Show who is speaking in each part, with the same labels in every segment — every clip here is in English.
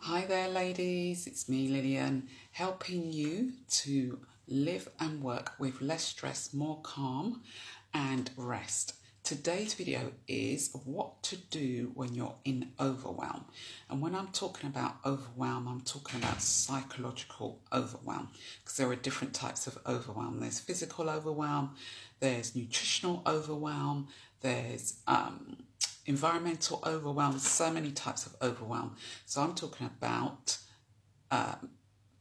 Speaker 1: Hi there, ladies. It's me, Lillian, helping you to live and work with less stress, more calm, and rest. Today's video is what to do when you're in overwhelm. And when I'm talking about overwhelm, I'm talking about psychological overwhelm, because there are different types of overwhelm. There's physical overwhelm, there's nutritional overwhelm, there's environmental overwhelm, so many types of overwhelm. So I'm talking about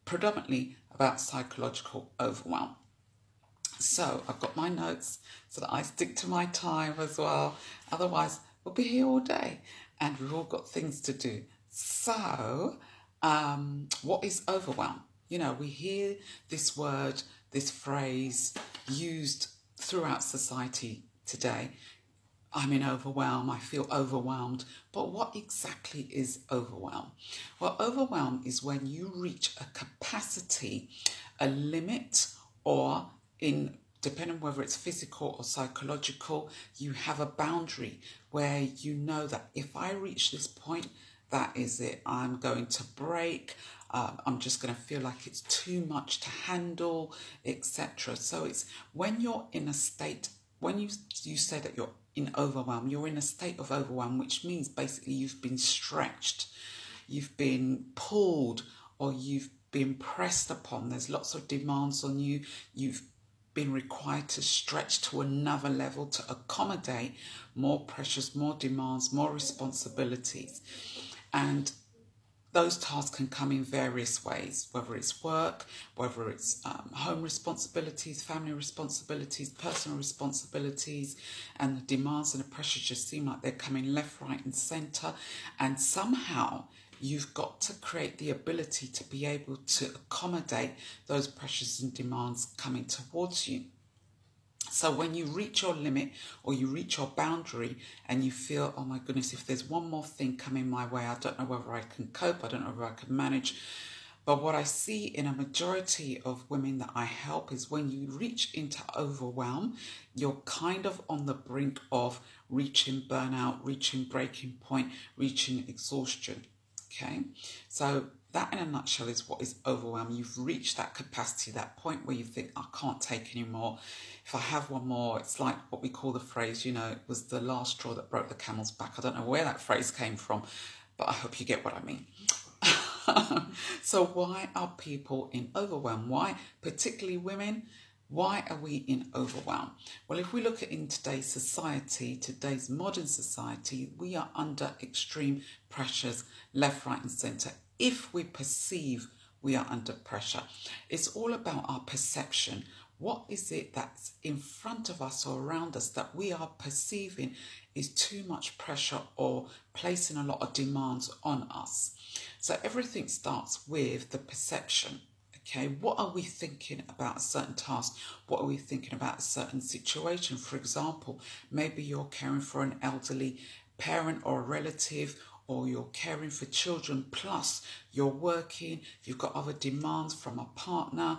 Speaker 1: predominantly about psychological overwhelm. So I've got my notes so that I stick to my time as well. Otherwise, we'll be here all day and we've all got things to do. So what is overwhelm? You know, we hear this word, this phrase used throughout society today. I'm in overwhelm, I feel overwhelmed. But what exactly is overwhelm? Well, overwhelm is when you reach a capacity, a limit, or depending on whether it's physical or psychological, you have a boundary where you know that if I reach this point, that is it. I'm going to break. I'm just going to feel like it's too much to handle, etc. So it's when you're in a state, when you say that you're in overwhelm, you're in a state of overwhelm, which means basically you've been stretched, you've been pulled, or you've been pressed upon. There's lots of demands on you. You've been required to stretch to another level to accommodate more pressures, more demands, more responsibilities. And those tasks can come in various ways, whether it's work, whether it's home responsibilities, family responsibilities, personal responsibilities, and the demands and the pressures just seem like they're coming left, right and centre. And somehow you've got to create the ability to be able to accommodate those pressures and demands coming towards you. So when you reach your limit or you reach your boundary and you feel, oh my goodness, if there's one more thing coming my way, I don't know whether I can cope, I don't know whether I can manage. But what I see in a majority of women that I help is when you reach into overwhelm, you're kind of on the brink of reaching burnout, reaching breaking point, reaching exhaustion. Okay, so that in a nutshell is what is overwhelm. You've reached that capacity, that point where you think, I can't take any more. If I have one more, it's like what we call the phrase, you know, it was the last straw that broke the camel's back. I don't know where that phrase came from, but I hope you get what I mean. So why are people in overwhelm? Why, particularly women? Why are we in overwhelm? Well, if we look at in today's society, today's modern society, we are under extreme pressures, left, right and centre. If we perceive we are under pressure, it's all about our perception. What is it that's in front of us or around us that we are perceiving is too much pressure or placing a lot of demands on us? So everything starts with the perception. Okay, what are we thinking about a certain task? What are we thinking about a certain situation? For example, maybe you're caring for an elderly parent or a relative, or you're caring for children, plus you're working, you've got other demands from a partner,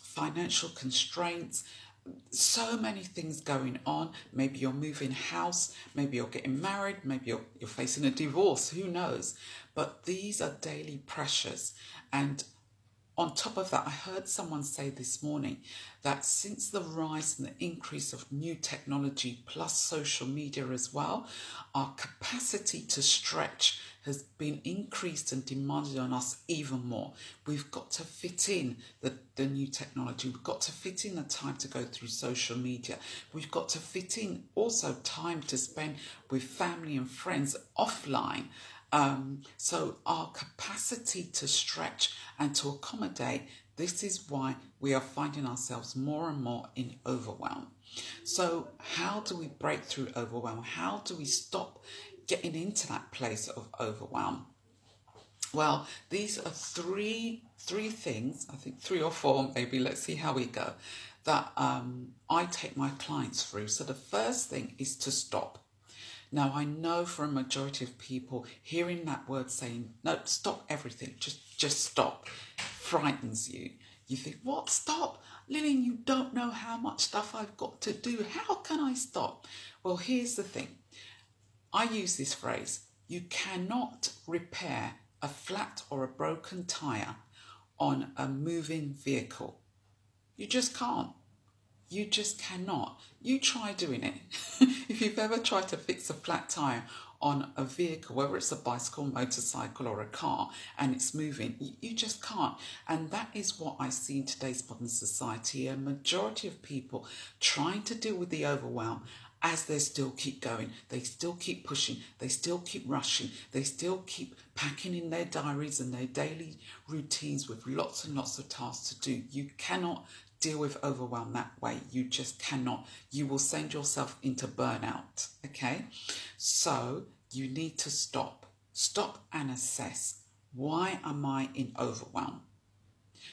Speaker 1: financial constraints, so many things going on. Maybe you're moving house, maybe you're getting married, maybe you're facing a divorce, who knows? But these are daily pressures. And on top of that, I heard someone say this morning that since the rise and the increase of new technology plus social media as well, our capacity to stretch has been increased and demanded on us even more. We've got to fit in the new technology. We've got to fit in the time to go through social media. We've got to fit in also time to spend with family and friends offline. So our capacity to stretch and to accommodate, this is why we are finding ourselves more and more in overwhelm. So how do we break through overwhelm? How do we stop getting into that place of overwhelm? Well, these are three things, I think 3 or 4 maybe, let's see how we go, that I take my clients through. So the first thing is to stop. Now, I know for a majority of people, hearing that word saying, no, stop everything, just stop, frightens you. You think, what, stop? Lillian, you don't know how much stuff I've got to do. How can I stop? Well, here's the thing. I use this phrase, you cannot repair a flat or a broken tyre on a moving vehicle. You just can't. You just cannot. You try doing it. If you've ever tried to fix a flat tyre on a vehicle, whether it's a bicycle, motorcycle or a car, and it's moving, you just can't. And that is what I see in today's modern society. A majority of people trying to deal with the overwhelm as they still keep going. They still keep pushing. They still keep rushing. They still keep packing in their diaries and their daily routines with lots and lots of tasks to do. You cannot deal with overwhelm that way. You just cannot. You will send yourself into burnout, okay? So you need to stop. Stop and assess. Why am I in overwhelm?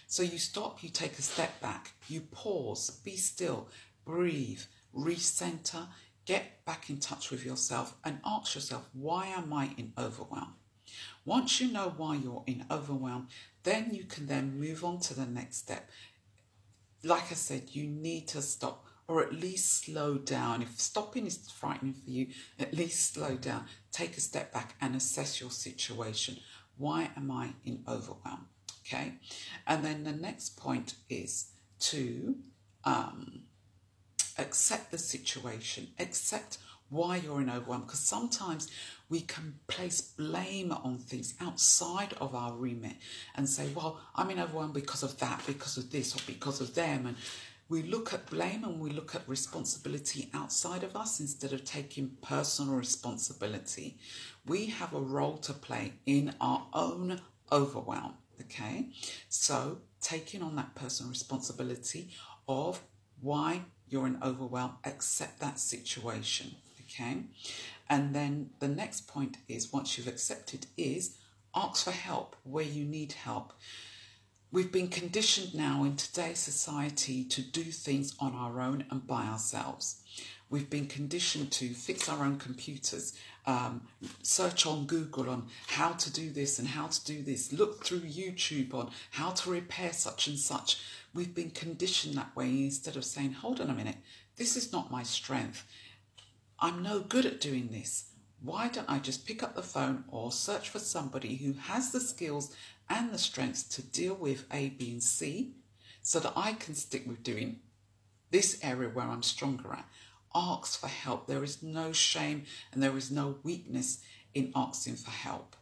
Speaker 1: So you stop, you take a step back, you pause, be still, breathe, recenter, get back in touch with yourself and ask yourself, why am I in overwhelm? Once you know why you're in overwhelm, then you can then move on to the next step. Like I said, you need to stop or at least slow down. If stopping is frightening for you, at least slow down. Take a step back and assess your situation. Why am I in overwhelm? Okay. And then the next point is to accept the situation. Accept why you're in overwhelm, because sometimes we can place blame on things outside of our remit and say, well, I'm in overwhelm because of that, because of this, or because of them. And we look at blame and we look at responsibility outside of us instead of taking personal responsibility. We have a role to play in our own overwhelm, okay? So taking on that personal responsibility of why you're in overwhelm, accept that situation, okay? And then the next point is, once you've accepted, is ask for help where you need help. We've been conditioned now in today's society to do things on our own and by ourselves. We've been conditioned to fix our own computers, search on Google on how to do this and how to do this, look through YouTube on how to repair such and such. We've been conditioned that way instead of saying, hold on a minute, this is not my strength. I'm no good at doing this. Why don't I just pick up the phone or search for somebody who has the skills and the strengths to deal with A, B, and C so that I can stick with doing this area where I'm stronger at. Ask for help. There is no shame and there is no weakness in asking for help.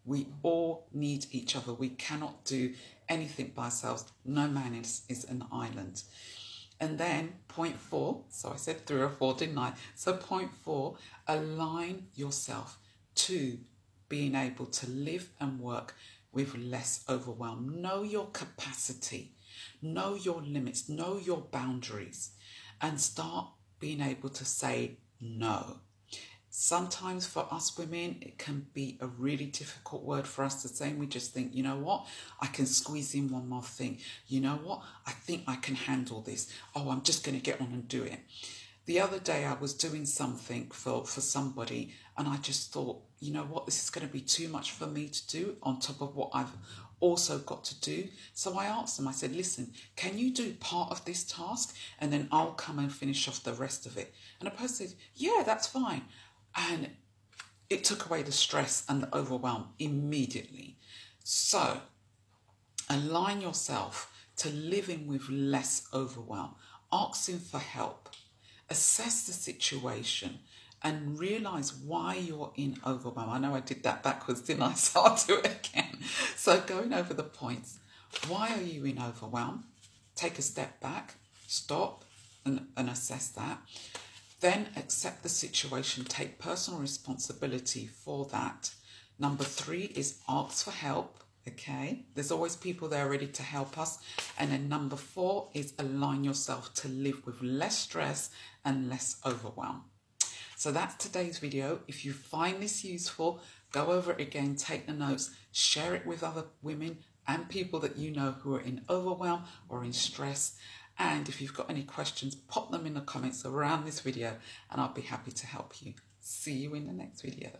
Speaker 1: We all need each other. We cannot do anything by ourselves. No man is an island. And then point 4, so I said 3 or 4, didn't I? So point 4, align yourself to being able to live and work with less overwhelm. Know your capacity, know your limits, know your boundaries, and start being able to say no. Sometimes for us women, it can be a really difficult word for us to say. And we just think, you know what? I can squeeze in one more thing. You know what? I think I can handle this. Oh, I'm just going to get on and do it. The other day I was doing something for somebody and I just thought, you know what? This is going to be too much for me to do on top of what I've also got to do. So I asked them, I said, listen, can you do part of this task and then I'll come and finish off the rest of it? And the person said, yeah, that's fine. And it took away the stress and the overwhelm immediately. So align yourself to living with less overwhelm, asking for help, assess the situation and realise why you're in overwhelm. I know I did that backwards, didn't I? So I'll do it again. So going over the points, why are you in overwhelm? Take a step back, stop and assess that. Then accept the situation, take personal responsibility for that. Number 3 is ask for help, okay? There's always people there ready to help us. And then number 4 is align yourself to live with less stress and less overwhelm. So that's today's video. If you find this useful, go over it again, take the notes, share it with other women and people that you know who are in overwhelm or in stress. And if you've got any questions, pop them in the comments around this video and I'll be happy to help you. See you in the next video.